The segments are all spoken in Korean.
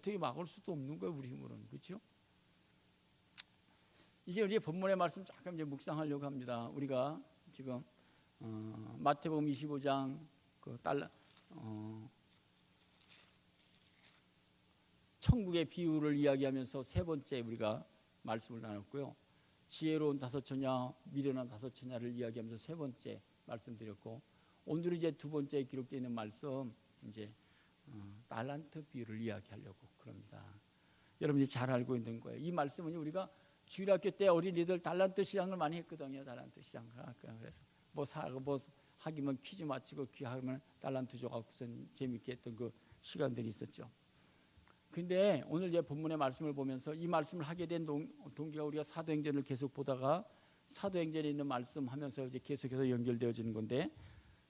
어떻게 막을 수도 없는 거예요, 우리 힘으로는. 그렇죠? 이제 우리 본문의 말씀 잠깐 이제 묵상하려고 합니다. 우리가 지금 마태복음 25장 그 천국의 비유를 이야기하면서 세 번째 우리가 말씀을 나눴고요. 지혜로운 다섯 처냐, 미련한 다섯 처냐를 이야기하면서 세 번째 말씀드렸고, 오늘은 이제 두 번째 기록되어 있는 말씀, 이제 달란트 비유를 이야기하려고 그럽니다. 여러분이 잘 알고 있는 거예요. 이 말씀은 우리가 주일학교 때 어린이들 달란트 시장을 많이 했거든요. 달란트 시장. 그래서 뭐 사고 뭐 하기면 퀴즈 맞히고 귀하면 달란트 줘갖고선 재밌게 했던 그 시간들이 있었죠. 근데 오늘 이제 본문의 말씀을 보면서 이 말씀을 하게 된 동기가 우리가 사도행전을 계속 보다가 사도행전에 있는 말씀 하면서 이제 계속해서 연결되어지는 건데,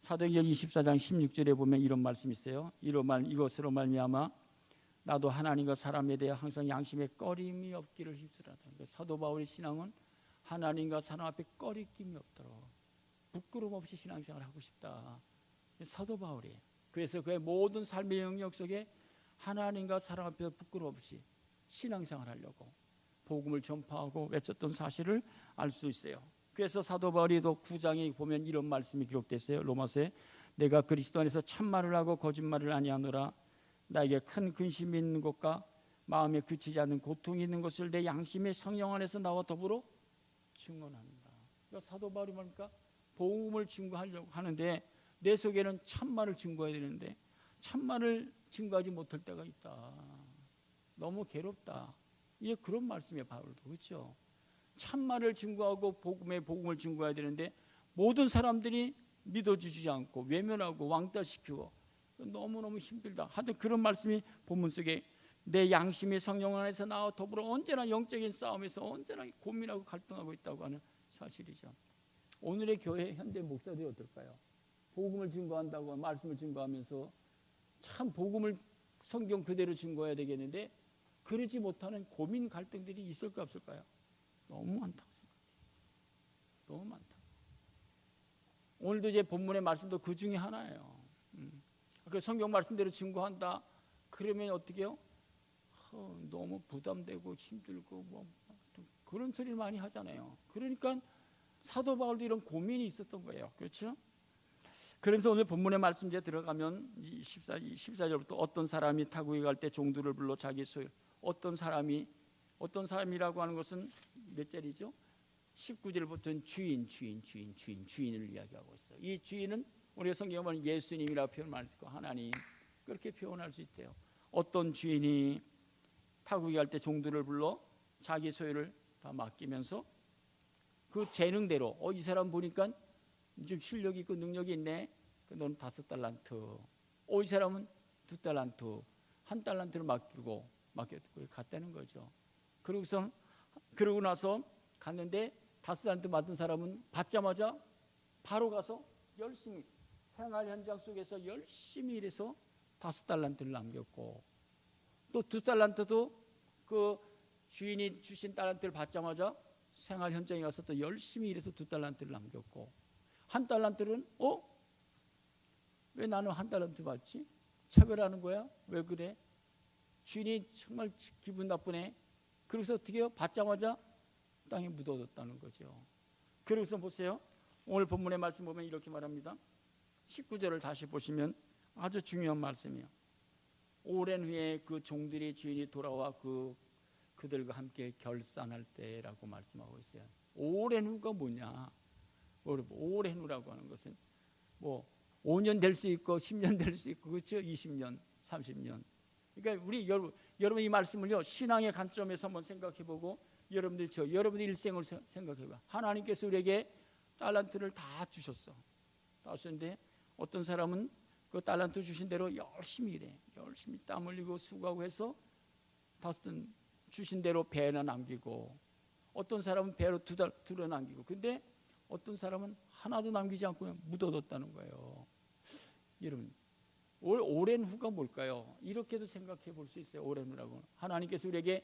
사도행전 24장 16절에 보면 이런 말씀이 있어요. 이것으로 말미암아 나도 하나님과 사람에 대해 항상 양심에 꺼림이 없기를 힘쓰라다. 그러니까 사도 바울의 신앙은 하나님과 사람 앞에 꺼리낌이 없도록 부끄럼 없이 신앙생활을 하고 싶다. 사도 바울이에요. 그래서 그의 모든 삶의 영역 속에 하나님과 사람 앞에서 부끄럼 없이 신앙생활을 하려고 복음을 전파하고 외쳤던 사실을 알 수 있어요. 그래서 사도 바울이 또 9장에 보면 이런 말씀이 기록됐어요. 로마서에 내가 그리스도 안에서 참말을 하고 거짓말을 아니하노라. 나에게 큰 근심이 있는 것과 마음에 그치지 않는 고통이 있는 것을 내 양심의 성령 안에서 나와 더불어 증언한다. 그러니까 사도 바울이 뭡니까? 복음을 증거하려고 하는데 내 속에는 참말을 증거해야 되는데 참말을 증거하지 못할 때가 있다. 너무 괴롭다. 이게 그런 말씀이에요, 바울도. 그렇죠? 참말을 증거하고 복음을 증거해야 되는데 모든 사람들이 믿어주지 않고 외면하고 왕따시키고 너무너무 힘들다. 하여튼 그런 말씀이 본문 속에 내 양심이 성령 안에서 나와 더불어 언제나 영적인 싸움에서 언제나 고민하고 갈등하고 있다고 하는 사실이죠. 오늘의 교회 현대 목사들이 어떨까요? 복음을 증거한다고 말씀을 증거하면서 참 복음을 성경 그대로 증거해야 되겠는데 그러지 못하는 고민 갈등들이 있을까 없을까요? 너무 많다고 생각해요. 너무 많다. 오늘도 이제 본문의 말씀도 그 중에 하나예요. 그 성경 말씀대로 증거한다. 그러면 어떻게 해요? 너무 부담되고 힘들고 뭐 그런 소리를 많이 하잖아요. 그러니까 사도 바울도 이런 고민이 있었던 거예요. 그렇죠? 그러면서 오늘 본문의 말씀 이제 들어가면 14절부터 어떤 사람이 타국에 갈 때 종들을 불러 자기 소유. 어떤 사람이라고 하는 것은 몇 절이죠? 19절부터는 주인을 이야기하고 있어요. 이 주인은 우리가 성경에 보면 예수님이라고 표현할 수 있고 하나님 그렇게 표현할 수 있대요. 어떤 주인이 타국에 갈 때 종들을 불러 자기 소유를 다 맡기면서 그 재능대로 이 사람 보니까 좀 실력이 있고 능력이 있네. 너는 5달란트. 이 사람은 2달란트. 1달란트를 맡기고 갔다는 거죠. 그러고 나서 갔는데 5달란트 맡은 사람은 받자마자 바로 가서 열심히 생활 현장 속에서 열심히 일해서 5달란트를 남겼고 또 2달란트도 그 주인이 주신 달란트를 받자마자 생활 현장에 가서 또 열심히 일해서 2달란트를 남겼고 1달란트는 왜 나는 1달란트 받지? 차별하는 거야? 왜 그래? 주인이 정말 기분 나쁘네. 그래서 어떻게 해요? 받자마자 땅에 묻어뒀다는 거죠. 그래서 보세요. 오늘 본문의 말씀 보면 이렇게 말합니다. 19절을 다시 보시면 아주 중요한 말씀이에요. 오랜 후에 그 종들이 주인이 돌아와 그들과 함께 결산할 때라고 말씀하고 있어요. 오랜 후가 뭐냐? 오랜 후라고 하는 것은 뭐 5년 될 수 있고 10년 될 수 있고 그렇죠? 20년, 30년. 그러니까 우리 여러분 이 말씀을요 신앙의 관점에서 한번 생각해보고 여러분의 일생을 생각해봐. 하나님께서 우리에게 달란트를 다 주셨어. 다 주셨는데 어떤 사람은 그 달란트 주신 대로 열심히 일해. 열심히 땀 흘리고 수고하고 해서 주신 대로 배나 남기고 어떤 사람은 배로 두려 남기고 근데 어떤 사람은 하나도 남기지 않고 그냥 묻어뒀다는 거예요. 여러분 오랜 후가 뭘까요? 이렇게도 생각해 볼 수 있어요. 오랜 후라고 하나님께서 우리에게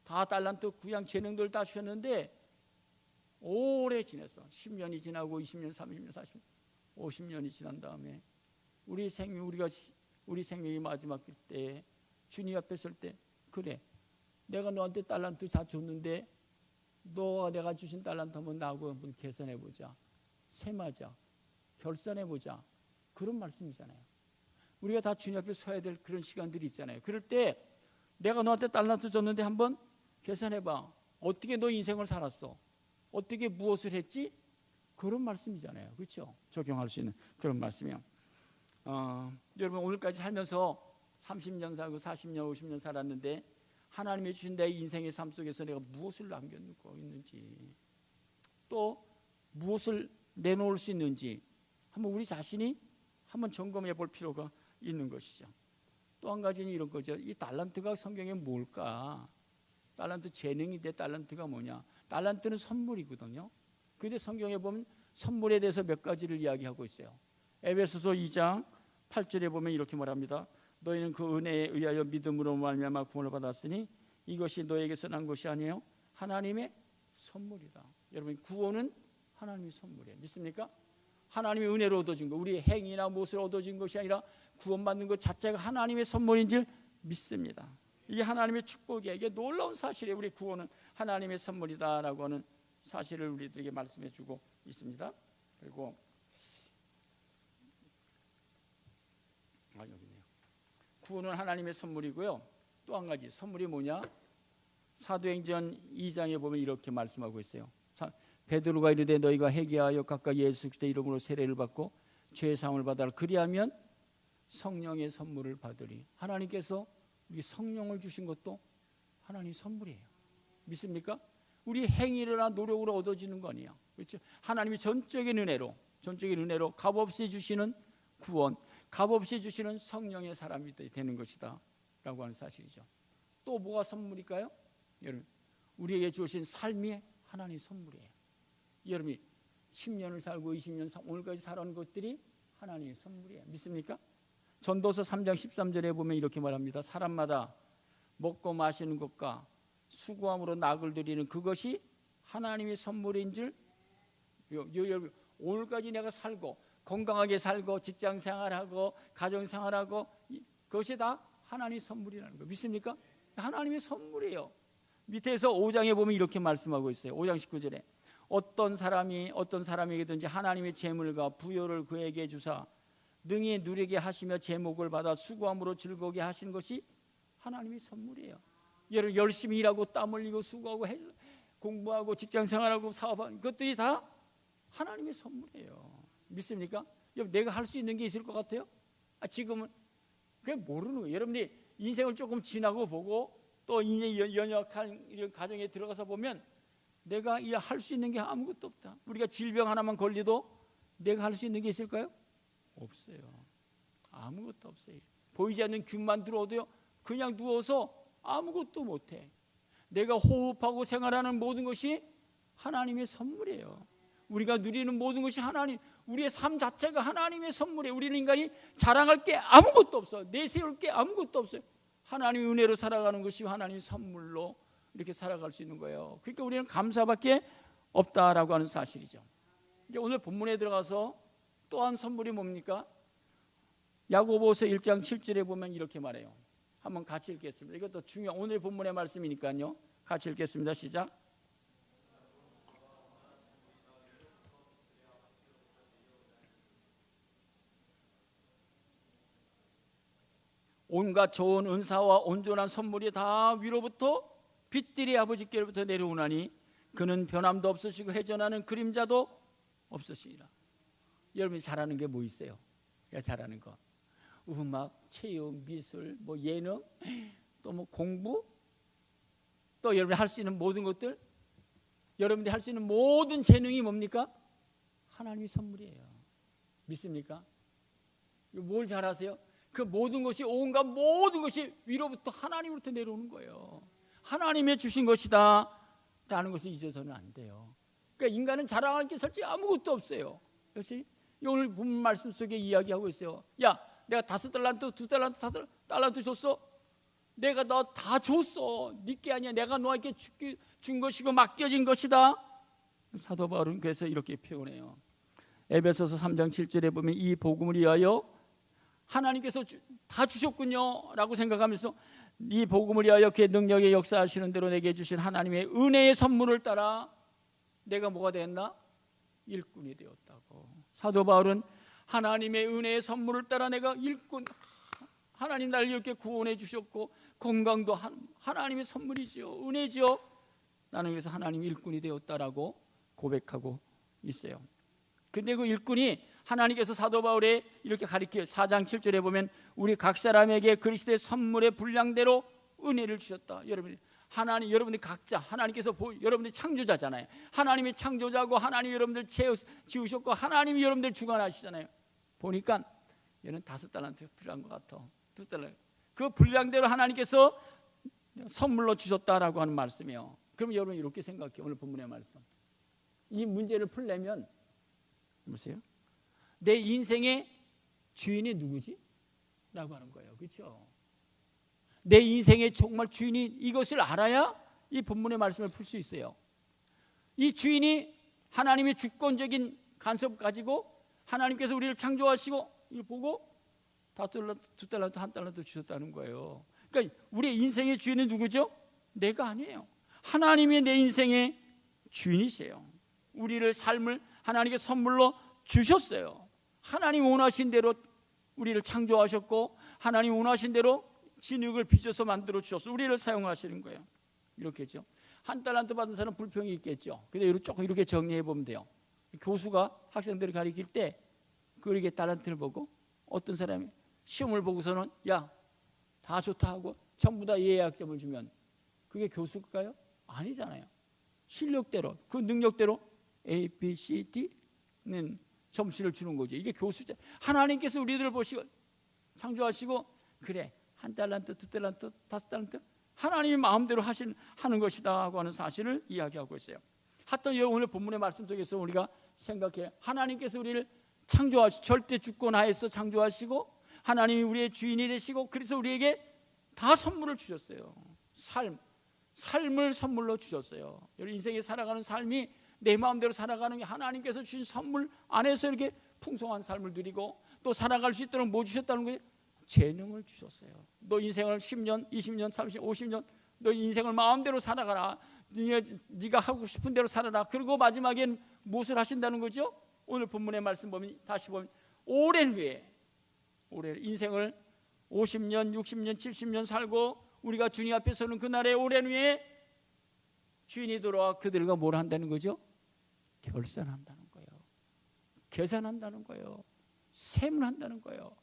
다 달란트 구양 재능들 다 주셨는데 오래 지냈어. 10년이 지나고 20년, 30년, 40년, 50년이 지난 다음에 우리 생명이 마지막 때 주님 앞에 설 때 그래, 내가 너한테 달란트 다 줬는데 너가 내가 주신 달란트 한번 나하고 한번 계산해보자, 셈하자, 결산해보자, 그런 말씀이잖아요. 우리가 다 주님 앞에 서야 될 그런 시간들이 있잖아요. 그럴 때 내가 너한테 달란트 줬는데 한번 계산해봐. 어떻게 너 인생을 살았어? 어떻게 무엇을 했지? 그런 말씀이잖아요. 그렇죠? 적용할 수 있는 그런 말씀이에요. 여러분, 오늘까지 살면서 30년 살고 40년 50년 살았는데 하나님이 주신 내 인생의 삶 속에서 내가 무엇을 남겨놓고 있는지, 또 무엇을 내놓을 수 있는지 한번 우리 자신이 한번 점검해 볼 필요가 있는 것이죠. 또 한 가지는 이런 거죠. 이 달란트가 성경에 뭘까? 달란트 재능인데 달란트가 뭐냐? 달란트는 선물이거든요. 그런데 성경에 보면 선물에 대해서 몇 가지를 이야기하고 있어요. 에베소서 2장 8절에 보면 이렇게 말합니다. 너희는 그 은혜에 의하여 믿음으로 말미암아 구원을 받았으니 이것이 너에게서 난 것이 아니에요, 하나님의 선물이다. 여러분, 구원은 하나님의 선물이에요. 믿습니까? 하나님의 은혜로 얻어진 것, 우리의 행위나 무엇을 얻어진 것이 아니라 구원받는 것 자체가 하나님의 선물인 줄 믿습니다. 이게 하나님의 축복이에요. 이게 놀라운 사실이에요. 우리 구원은 하나님의 선물이다라고 하는 사실을 우리들에게 말씀해 주고 있습니다. 그리고 여기네요. 구원은 하나님의 선물이고요. 또 한 가지 선물이 뭐냐? 사도행전 2장에 보면 이렇게 말씀하고 있어요. 베드로가 이르되 너희가 회개하여 각각 예수 그리스도의 이름으로 세례를 받고 죄 사함을 받아라. 그리하면 성령의 선물을 받으리. 하나님께서 우리 성령을 주신 것도 하나님의 선물이에요. 믿습니까? 우리 행위나 노력으로 얻어지는 거 아니에요. 그렇죠? 하나님이 전적인 은혜로 값없이 주시는 구원, 값없이 주시는 성령의 사람이 되는 것이다 라고 하는 사실이죠. 또 뭐가 선물일까요? 여러분, 우리에게 주신 삶이 하나님의 선물이에요. 여러분이 10년을 살고 20년 오늘까지 살아온 것들이 하나님의 선물이에요. 믿습니까? 전도서 3장 13절에 보면 이렇게 말합니다. 사람마다 먹고 마시는 것과 수고함으로 낙을 드리는 그것이 하나님의 선물인 줄. 여러분, 오늘까지 내가 살고 건강하게 살고 직장생활하고 가정생활하고 그것이 다 하나님의 선물이라는 거 믿습니까? 하나님의 선물이에요. 밑에서 5장에 보면 이렇게 말씀하고 있어요. 5장 19절에 어떤 사람에게든지 하나님의 재물과 부요를 그에게 주사 능히 누리게 하시며 제목을 받아 수고함으로 즐거게 하시는 것이 하나님의 선물이에요. 여러분, 열심히 일하고 땀 흘리고 수고하고 공부하고 직장생활하고 사업하는 것들이 다 하나님의 선물이에요. 믿습니까? 내가 할 수 있는 게 있을 것 같아요? 지금은 그냥 모르는 거예요. 여러분이 인생을 조금 지나고 보고 또 인생 연약한 이런 가정에 들어가서 보면 내가 할 수 있는 게 아무것도 없다. 우리가 질병 하나만 걸리도 내가 할 수 있는 게 있을까요? 없어요. 아무것도 없어요. 보이지 않는 균만 들어오도요 그냥 누워서 아무것도 못해. 내가 호흡하고 생활하는 모든 것이 하나님의 선물이에요. 우리가 누리는 모든 것이 우리의 삶 자체가 하나님의 선물이에요. 우리는 인간이 자랑할 게 아무것도 없어. 내세울 게 아무것도 없어요. 하나님의 은혜로 살아가는 것이 하나님의 선물로 이렇게 살아갈 수 있는 거예요. 그러니까 우리는 감사밖에 없다라고 하는 사실이죠. 이제 오늘 본문에 들어가서 또한 선물이 뭡니까? 야고보서 1장 7절에 보면 이렇게 말해요. 한번 같이 읽겠습니다. 이것도 중요한 오늘 본문의 말씀이니까요. 같이 읽겠습니다. 시작. 온갖 좋은 은사와 온전한 선물이 다 위로부터 빛들이 아버지께로부터 내려오나니 그는 변함도 없으시고 회전하는 그림자도 없으시니라. 여러분이 잘하는 게 뭐 있어요? 잘하는 거 음악, 체육, 미술, 예능, 또 공부, 또 여러분이 할 수 있는 모든 것들, 여러분들이 할 수 있는 모든 재능이 뭡니까? 하나님의 선물이에요. 믿습니까? 뭘 잘하세요? 그 모든 것이 온갖 모든 것이 위로부터 하나님으로부터 내려오는 거예요. 하나님의 주신 것이다 라는 것을 잊어서는 안 돼요. 그러니까 인간은 자랑할 게 솔직히 아무것도 없어요. 역시 오늘 본 말씀 속에 이야기하고 있어요. 야, 내가 5달란트, 2달란트, 5달란트 줬어. 내가 너 다 줬어. 네게 아니야. 내가 너에게 준 것이고 맡겨진 것이다. 사도 바울은 그래서 이렇게 표현해요. 에베소서 3장 7절에 보면 이 복음을 위하여 하나님께서 다 주셨군요 라고 생각하면서 이 복음을 위하여 그의 능력의 역사하시는 대로 내게 주신 하나님의 은혜의 선물을 따라 내가 뭐가 됐나? 일꾼이 되었다고. 사도 바울은 하나님의 은혜의 선물을 따라 내가 일꾼, 하나님 나를 이렇게 구원해 주셨고 건강도 하나님의 선물이지요, 은혜지요. 나는 그래서 하나님 일꾼이 되었다라고 고백하고 있어요. 근데 그 일꾼이 하나님께서 사도 바울에 이렇게 가리켜 4장 7절에 보면 우리 각 사람에게 그리스도의 선물의 분량대로 은혜를 주셨다. 하나님, 여러분들 각자 하나님께서 여러분들 창조자잖아요. 하나님이 창조자고 하나님이 여러분들 지으셨고 하나님이 여러분들 주관하시잖아요. 보니까 얘는 5달란트 필요한 것 같아. 2달란트. 그 분량대로 하나님께서 선물로 주셨다라고 하는 말씀이에요. 그럼 여러분 이렇게 생각해요. 오늘 본문의 말씀. 이 문제를 풀려면 보세요. 내 인생의 주인이 누구지? 라고 하는 거예요. 그렇죠? 내 인생의 정말 주인이 이것을 알아야 이 본문의 말씀을 풀 수 있어요. 이 주인이 하나님의 주권적인 간섭 가지고 하나님께서 우리를 창조하시고 이걸 보고 5달란트, 2달란트, 1달란트 주셨다는 거예요. 그러니까 우리의 인생의 주인은 누구죠? 내가 아니에요. 하나님이 내 인생의 주인이세요. 우리를 삶을 하나님께 선물로 주셨어요. 하나님 원하신 대로 우리를 창조하셨고 하나님 원하신 대로 진흙을 빚어서 만들어 주셔서 우리를 사용하시는 거예요. 이렇게죠. 1달란트 받은 사람 불평이 있겠죠. 근데 조금 이렇게 정리해 보면 돼요. 교수가 학생들을 가르칠 때 그렇게 달란트를 보고 어떤 사람이 시험을 보고서는 야, 다 좋다 하고 전부 다 예약점을 주면 그게 교수일까요? 아니잖아요. 실력대로 그 능력대로 A, B, C, D는 점수를 주는 거죠. 이게 교수죠. 하나님께서 우리들을 보시고 창조하시고 그래 1달란트, 2달란트, 5달란트 하나님의 마음대로 하는 것이다 하고 하는 사실을 이야기하고 있어요. 하여튼 오늘 본문의 말씀 속에서 우리가 생각해 하나님께서 우리를 창조하시고 절대 주권 하에서 창조하시고 하나님이 우리의 주인이 되시고 그래서 우리에게 다 선물을 주셨어요. 삶을 선물로 주셨어요. 여러분 인생에 살아가는 삶이 내 마음대로 살아가는 게 하나님께서 주신 선물 안에서 이렇게 풍성한 삶을 누리고 또 살아갈 수 있도록 뭐 주셨다는 거예요? 재능을 주셨어요. 너 인생을 10년, 20년, 30년, 50년 너 인생을 마음대로 살아가라. 네가 하고 싶은 대로 살아라. 그리고 마지막엔 무엇을 하신다는 거죠? 오늘 본문의 말씀 보면 다시 보면 오랜 후에 인생을 50년, 60년, 70년 살고 우리가 주님 앞에 서는 그날의 오랜 후에 주인이 돌아와 그들과 뭘 한다는 거죠? 결산한다는 거예요. 계산한다는 거예요. 세문한다는 거예요.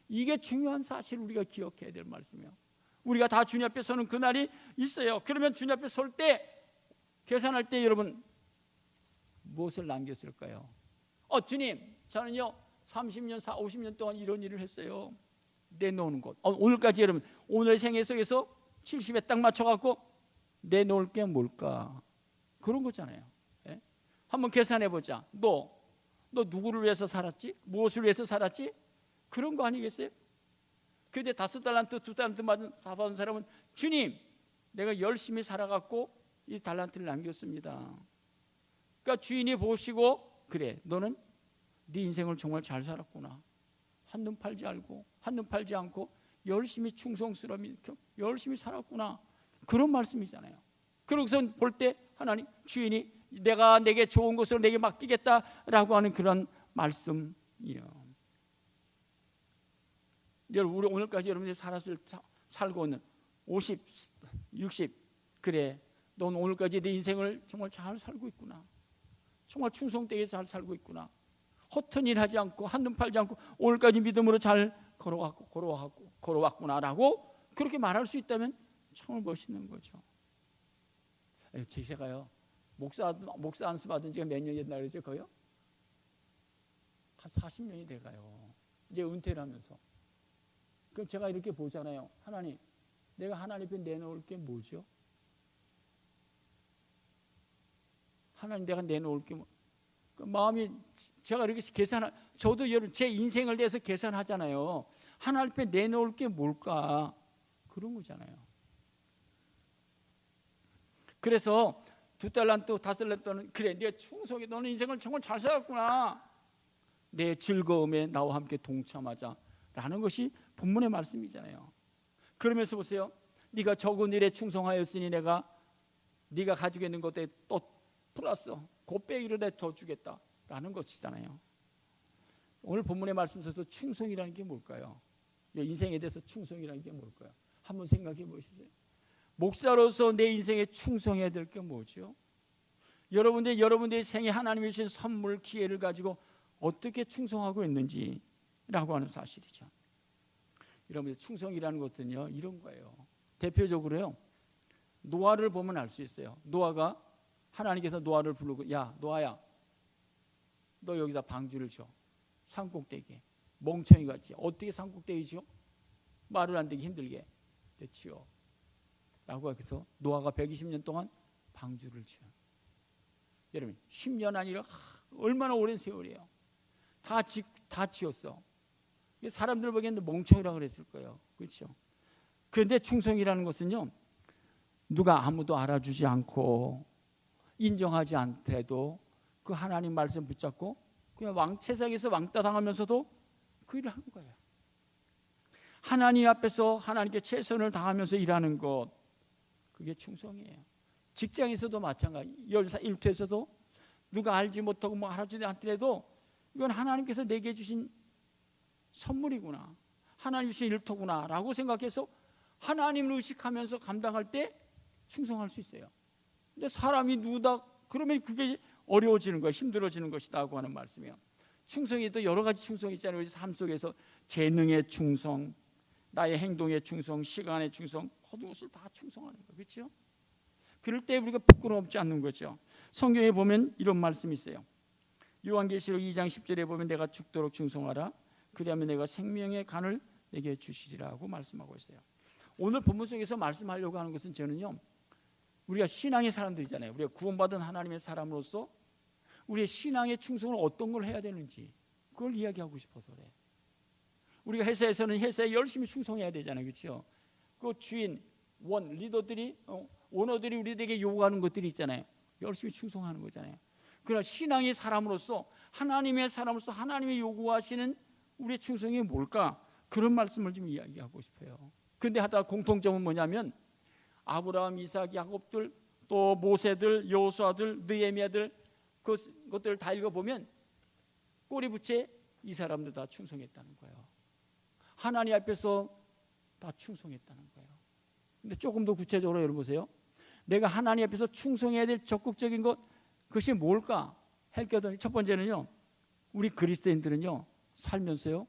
이게 중요한 사실을 우리가 기억해야 될 말씀이에요. 우리가 다 주님 앞에 서는 그날이 있어요. 그러면 주님 앞에 설 때 계산할 때 여러분 무엇을 남겼을까요? 주님 저는요 30년, 50년 동안 이런 일을 했어요. 내놓는 것. 오늘까지 여러분 오늘 생애 속에서 70에 딱 맞춰갖고 내놓을 게 뭘까? 그런 거잖아요. 예? 한번 계산해보자. 너 누구를 위해서 살았지? 무엇을 위해서 살았지? 그런 거 아니겠어요? 근데 5달란트, 2달란트 받은 사람은 주님 내가 열심히 살아갖고 이 달란트를 남겼습니다. 그러니까 주인이 보시고 그래 너는 네 인생을 정말 잘 살았구나. 한눈 팔지 않고 열심히 충성스러움이 열심히 살았구나. 그런 말씀이잖아요. 그러고서 볼 때 하나님 주인이 내가 내게 좋은 것을 내게 맡기겠다라고 하는 그런 말씀이에요. 여러분 우리 오늘까지 여러분들이 살고 있는 50, 60 그래 넌 오늘까지 내 인생을 정말 잘 살고 있구나. 정말 충성되게 잘 살고 있구나. 허튼 일 하지 않고 한눈 팔지 않고 오늘까지 믿음으로 잘 걸어왔구나라고 그렇게 말할 수 있다면 정말 멋있는 거죠. 제가요 목사 안수 받은 지가 몇 년이 됐나 그러죠? 거요? 한 40년이 돼가요. 이제 은퇴를 하면서. 그럼 제가 이렇게 보잖아요. 하나님, 내가 하나님 앞에 내놓을 게 뭐죠? 하나님 내가 내놓을 게 뭐? 그 마음이 제가 이렇게 저도 여러분 제 인생을 대해서 계산하잖아요. 하나님 앞에 내놓을 게 뭘까? 그런 거잖아요. 그래서 2달란트, 5달란트는 그래 내 충성이 너는 인생을 정말 잘 살았구나. 내 즐거움에 나와 함께 동참하자 라는 것이 본문의 말씀이잖아요. 그러면서 보세요. 네가 적은 일에 충성하였으니 내가 네가 가지고 있는 것에 또 플러스 곱빼기로 내 더 주겠다라는 것이잖아요. 오늘 본문의 말씀에서 충성이라는 게 뭘까요? 인생에 대해서 충성이라는 게 뭘까요? 한번 생각해 보시세요. 목사로서 내 인생에 충성해야 될 게 뭐죠? 여러분들의 생에 하나님이 주신 선물, 기회를 가지고 어떻게 충성하고 있는지라고 하는 사실이죠. 여러분들 충성이라는 것은요 이런 거예요. 대표적으로요 노아를 보면 알 수 있어요. 노아가 하나님께서 노아를 부르고 야 노아야 너 여기다 방주를 줘. 산꼭대기에 멍청이 같지. 어떻게 산꼭대기 지어? 말을 안 되게 힘들게 지어 라고 해서 노아가 120년 동안 방주를 지어. 여러분 10년 아니라 얼마나 오랜 세월이에요. 다 지었어. 사람들 보기에는 멍청이라고 그랬을 거예요. 그렇죠? 그런데 충성이라는 것은요 누가 아무도 알아주지 않고 인정하지 않더라도 그 하나님 말씀 붙잡고 그냥 왕체상에서 왕따 당하면서도 그 일을 하는 거예요. 하나님 앞에서 하나님께 최선을 다하면서 일하는 것, 그게 충성이에요. 직장에서도 마찬가지. 일터에서도 누가 알지 못하고 뭐 알아주지 않더라도 이건 하나님께서 내게 주신 선물이구나, 하나님 주신 일터구나 라고 생각해서 하나님을 의식하면서 감당할 때 충성할 수 있어요. 근데 사람이 누구다 그러면 그게 어려워지는 거예요. 힘들어지는 것이다고 하는 말씀이에요. 충성이 또 여러 가지 충성이 있잖아요. 우리 삶 속에서 재능의 충성, 나의 행동의 충성, 시간의 충성, 모든 것을 다 충성하는 거예요. 그렇죠? 그럴 때 우리가 부끄러움지 않는 거죠. 성경에 보면 이런 말씀이 있어요. 요한계시록 2장 10절에 보면 내가 죽도록 충성하라. 그리하면 내가 생명의 간을 내게 주시리라고 말씀하고 있어요. 오늘 본문 속에서 말씀하려고 하는 것은 저는요, 우리가 신앙의 사람들이잖아요. 우리가 구원받은 하나님의 사람으로서 우리의 신앙의 충성을 어떤 걸 해야 되는지 그걸 이야기하고 싶어서 그래요. 우리가 회사에서는 회사에 열심히 충성해야 되잖아요. 그렇죠? 그 주인, 리더들이, 오너들이 우리에게 요구하는 것들이 있잖아요. 열심히 충성하는 거잖아요. 그러나 신앙의 사람으로서 하나님의 사람으로서 하나님이 요구하시는 우리의 충성이 뭘까? 그런 말씀을 좀 이야기하고 싶어요. 그런데 하다 공통점은 뭐냐면 아브라함, 이삭, 야곱들, 또 모세들, 여호수아들, 느헤미야들 그것들을 다 읽어보면 꼬리부채 이 사람들 다 충성했다는 거예요. 하나님 앞에서 다 충성했다는 거예요. 근데 조금 더 구체적으로 여러분 보세요. 내가 하나님 앞에서 충성해야 될 적극적인 것, 그것이 뭘까? 헬게더니 첫 번째는요, 우리 그리스도인들은요 살면서요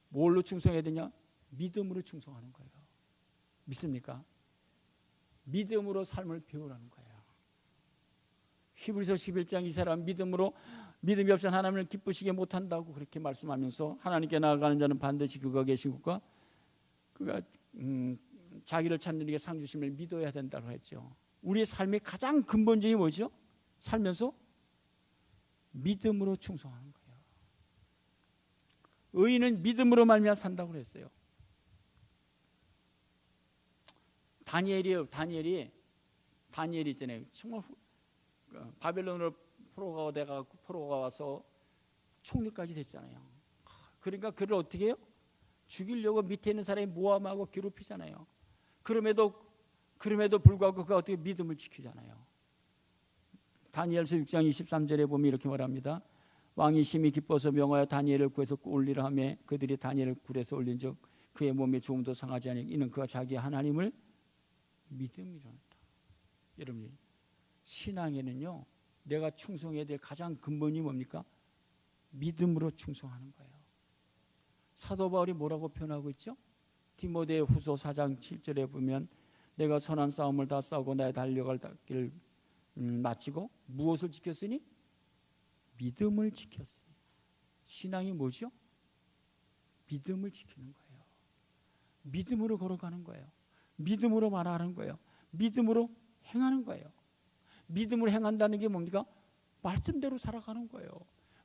뭘로 충성해야 되냐? 믿음으로 충성하는 거예요. 믿습니까? 믿음으로 삶을 배우라는 거예요. 히브리서 11장 이 사람 믿음이 없이는 하나님을 기쁘시게 못한다고 그렇게 말씀하면서 하나님께 나아가는 자는 반드시 그가 계신 것과 그가 자기를 찾는 이에게 상 주심을 믿어야 된다고 했죠. 우리의 삶의 가장 근본적인 뭐죠? 살면서 믿음으로 충성하는 거예요. 의인은 믿음으로 말미암아 산다고 그랬어요. 다니엘이 있잖아요. 정말 바벨론으로 포로가 와서 총리까지 됐잖아요. 그러니까 그를 어떻게 해요? 죽이려고 밑에 있는 사람이 모함하고 괴롭히잖아요. 그럼에도 불구하고 그가 어떻게 믿음을 지키잖아요. 다니엘서 6장 23절에 보면 이렇게 말합니다. 왕이 심히 기뻐서 명하여 다니엘을 구해서 올리라 하며 그들이 다니엘을 굴에서 올린즉 그의 몸에 조금도 상하지 아니하니 이는 그가 자기 하나님을 믿음이로다. 여러분, 신앙에는요 내가 충성해야 될 가장 근본이 뭡니까? 믿음으로 충성하는 거예요. 사도 바울이 뭐라고 표현하고 있죠? 디모데 후서 4장 7절에 보면 내가 선한 싸움을 다 싸우고 나의 달려갈 길을 마치고 무엇을 지켰으니? 믿음을 지켰으니. 신앙이 뭐죠? 믿음을 지키는 거예요. 믿음으로 걸어가는 거예요. 믿음으로 말하는 거예요. 믿음으로 행하는 거예요. 믿음으로 행한다는 게 뭡니까? 말씀대로 살아가는 거예요.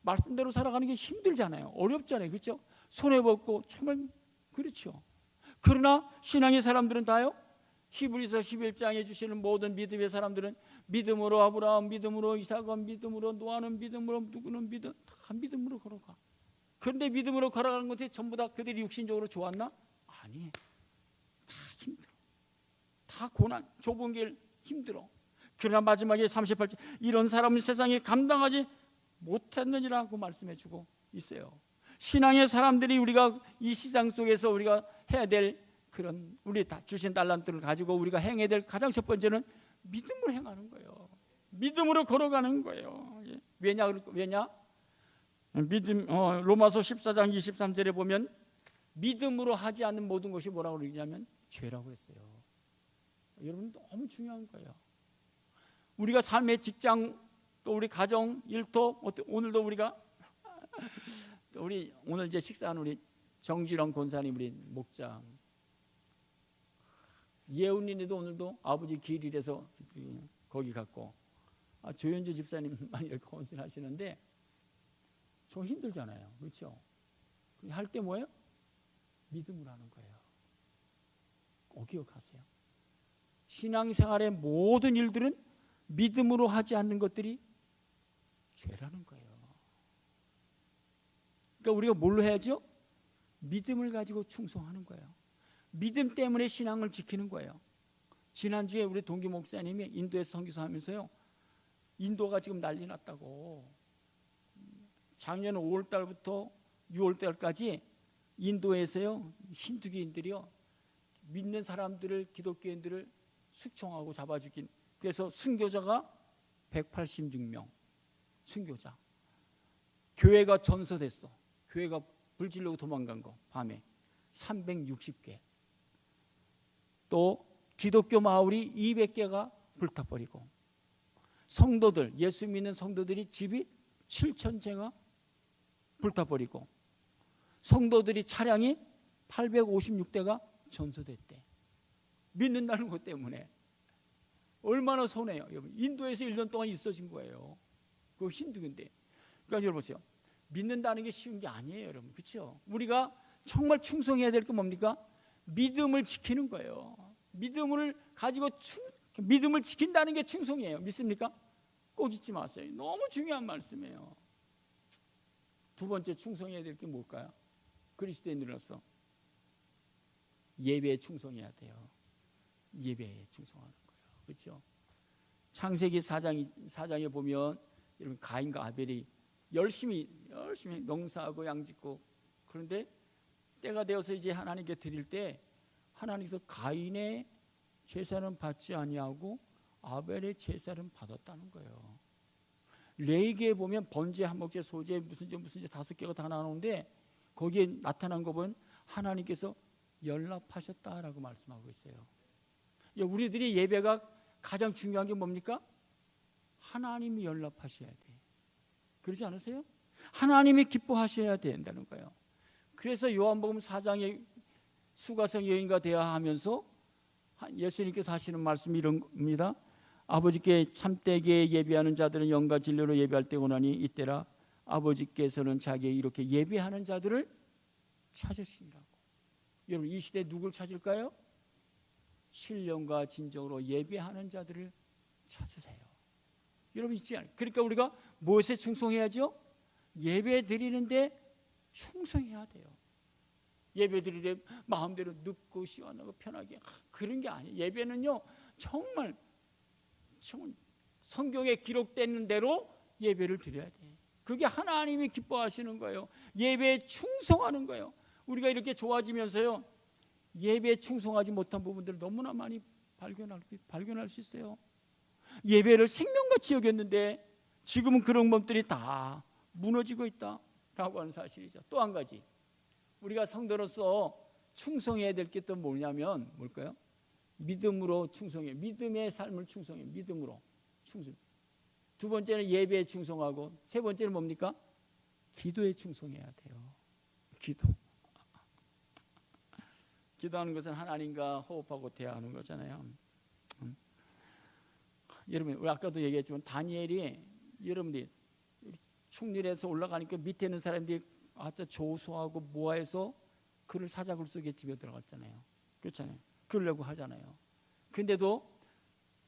말씀대로 살아가는 게 힘들잖아요. 어렵잖아요. 그렇죠? 손해봤고 정말 그렇죠. 그러나 신앙의 사람들은 다요, 히브리서 11장에 주시는 모든 믿음의 사람들은 믿음으로 아브라함, 믿음으로 이삭은, 믿음으로 노아는, 믿음으로 누구는 다 믿음으로 걸어가. 그런데 믿음으로 걸어가는 것이 전부 다 그들이 육신적으로 좋았나? 아니, 다 힘들어. 다 고난, 좁은 길 힘들어. 그러나 마지막에 38절 이런 사람은 세상에 감당하지 못했느니라고 말씀해 주고 있어요. 신앙의 사람들이 우리가 이 시장 속에서 우리가 해야 될 그런 우리 주신 달란트를 가지고 우리가 행해야 될 가장 첫 번째는 믿음으로 행하는 거예요. 믿음으로 걸어가는 거예요. 왜냐? 믿음 로마서 14장 23절에 보면 믿음으로 하지 않는 모든 것이 뭐라고 그러냐면 죄라고 했어요. 여러분 너무 중요한 거예요. 우리가 삶의 직장 또 우리 가정 일터 오늘도 우리가 우리 오늘 이제 식사한 우리 정진원 권사님 우리 목장 예훈이도 오늘도 아버지 길이라서 거기 갔고 조현주 집사님만 이렇게 헌신하시는데 좀 힘들잖아요. 그렇죠? 할 때 뭐예요? 믿음으로 하는 거예요. 꼭 기억하세요. 신앙생활의 모든 일들은 믿음으로 하지 않는 것들이 죄라는 거예요. 그러니까 우리가 뭘로 해야죠? 믿음을 가지고 충성하는 거예요. 믿음 때문에 신앙을 지키는 거예요. 지난주에 우리 동기 목사님이 인도에서 선교사 하면서요, 인도가 지금 난리 났다고. 작년 5월 달부터 6월 달까지 인도에서요 힌두교인들이요 믿는 사람들을 기독교인들을 숙청하고 잡아 죽인, 그래서 순교자가 186명 순교자. 교회가 전소됐어. 교회가 불질르고 도망간 거 밤에 360개. 또 기독교 마을이 200개가 불타버리고, 성도들 예수 믿는 성도들이 집이 7,000채가 불타버리고, 성도들이 차량이 856대가 전소됐대. 믿는다는 것 때문에. 얼마나 손해요. 여러분 인도에서 1년 동안 있어진 거예요. 그거 힌두교인데. 그러니까 여러분 보세요. 믿는다는 게 쉬운 게 아니에요, 여러분. 그렇죠? 우리가 정말 충성해야 될 게 뭡니까? 믿음을 지키는 거예요. 믿음을 가지고 믿음을 지킨다는 게 충성이에요. 믿습니까? 꼭 잊지 마세요. 너무 중요한 말씀이에요. 두 번째 충성해야 될 게 뭘까요? 그리스도인으로서 예배에 충성해야 돼요. 예배에 충성하는 거예요. 그렇죠? 창세기 4장에 보면 여러분 가인과 아벨이 열심히 농사하고 양짓고, 그런데 때가 되어서 이제 하나님께 드릴 때 하나님께서 가인의 제사는 받지 아니하고 아벨의 제사는 받았다는 거예요. 레위기에 보면 번제, 한목제, 소제, 무슨 제 5개가 다 나오는데 거기에 나타난 거 보면 하나님께서 연락하셨다라고 말씀하고 있어요. 우리들이 예배가 가장 중요한 게 뭡니까? 하나님이 연락하셔야 돼. 그러지 않으세요? 하나님이 기뻐하셔야 된다는 거예요. 그래서 요한복음 4장에 수가성 여인과 대화하면서 예수님께서 하시는 말씀이 이런 겁니다. 아버지께 참되게 예배하는 자들은 영과 진리로 예배할 때 오나니 이때라 아버지께서는 자기의 이렇게 예배하는 자들을 찾으시니라고. 여러분 이 시대에 누굴 찾을까요? 신령과 진정으로 예배하는 자들을 찾으세요. 여러분 있지 않아요? 그러니까 우리가 무엇에 충성해야죠? 예배 드리는데 충성해야 돼요. 예배 드릴 때 마음대로 눕고 시원하고 편하게 그런 게 아니에요. 예배는요 정말 성경에 기록되는 대로 예배를 드려야 돼. 그게 하나님이 기뻐하시는 거예요. 예배에 충성하는 거예요. 우리가 이렇게 좋아지면서요 예배에 충성하지 못한 부분들을 너무나 많이 발견할 수 있어요. 예배를 생명같이 여겼는데 지금은 그런 것들이 다 무너지고 있다라고 하는 사실이죠. 또 한 가지 우리가 성도로서 충성해야 될 게 또 뭐냐면 뭘까요? 믿음으로 충성해. 믿음의 삶을 충성해. 믿음으로 충성. 두 번째는 예배에 충성하고, 세 번째는 뭡니까? 기도에 충성해야 돼요. 기도하는 것은 하나님과 호흡하고 대화하는 거잖아요. 여러분 우리 아까도 얘기했지만 다니엘이 여러분들이 충렬에서 올라가니까 밑에 있는 사람들이 아주 조소하고 모아해서 그를 사자굴 속에 집에 들어갔잖아요. 그렇잖아요. 그러려고 하잖아요. 근데도